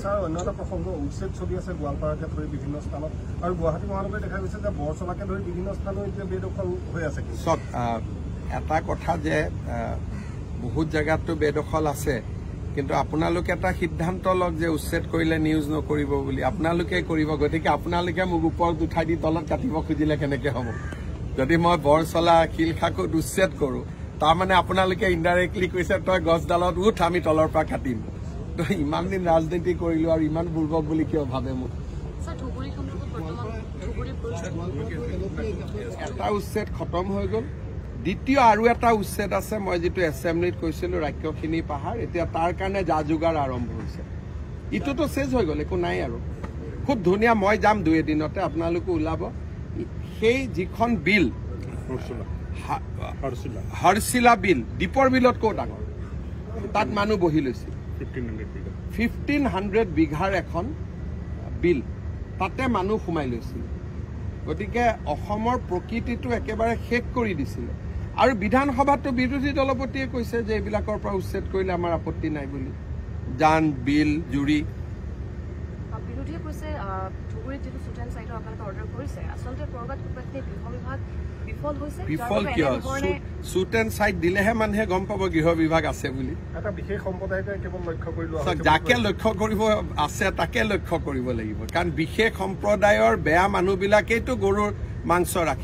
sir অন্য এটা প্ৰসঙ্গ উচ্ছেদ চলি আছে গোৱালপাৰাকে ধৰি বিভিন্ন স্থানত আৰু গুৱাহাটী মহানগৰীত দেখা গৈছে যে বৰচলাকে ধৰি বিভিন্ন স্থানত এতিয়া বেদখল হৈ আছে চব এটা কথা যে বহুত জায়গাতো বেদখল আছে কিন্তু আপোনালোকে এটা সিদ্ধান্ত লওক যে উচ্ছেদ কৰিলে নিউজ নকৰিব বুলি আপোনালোকে কৰিব গতিকে আপোনালোকে মোক ওপৰত উঠাই দি তলত কাটিব খুজিলে কেনেকে হ'ব যদি মই বৰচলা শিলখাকুত উচ্ছেদ কৰো তাৰমানে আপোনালোকে ইনডাইৰেক্টলি কৈছে তই গছডালত উঠ আমি তলৰ পৰা কাটিম তো ইমান দিন ৰাজনীতি কৰিলো আৰু ইমান বুৰ্বক বুলি কিয় ভাবে মোক এটা উচ্ছেদ খতম হৈ গ'ল দ্বিতীয় আৰু এটা উচ্ছেদ আছে মই যেটো এছেম্বলিত কৈছিলো ৰাজ্যখিনি পাহাৰ এতিয়া তাৰ কাৰণে যা যোগাৰ আৰম্ভ হৈছে ইটোতো শেষ হৈ গ'ল একো নাই আৰু খুব ধুনীয়া মই যাম 2 দিনতে আপোনালোকে ওলাব সেই যিখন বিল হৰছিলা বিল দীপৰ বিলত কো ডাঙৰ তাত মানুহ বহি লৈছে 1500 বিঘাৰ এখন বিল তাতে মানুহ সোমাই লৈছিল গতিকে অসমৰ প্ৰকৃতিটো একেবাৰে শেষ কৰি দিছিল আৰু বিধানসভাতো বিৰোধী দলপতিয়ে কৈছে যে এইবিলাকৰ পৰা উচ্ছেদ কৰিলে আমাৰ আপত্তি নাই বুলি জান বিল জুৰি বিৰোধীয়ে কৈছে ধুবুৰীত যিটো সুটেন সাইটৰ আপোনালোকে অৰ্ডাৰ কৰিছে আচলতে কৰবাত গৃহ বিভাগ বিফল হৈছে বিফল কিয় সুটেন সাইট দিলেহে মানুহে গম পাব গৃহ বিভাগ আছে বুলি এটা বিশেষ সম্প্ৰদায়কে কেৱল লক্ষ্য কৰি লোৱা যাকে লক্ষ্য কৰিব আছে তাকে লক্ষ্য কৰিব লাগিব কাৰণ বিশেষ সম্প্ৰদায়ৰ বেয়া মানুহবিলাকেইতো গৰুৰ মাংস ৰাখে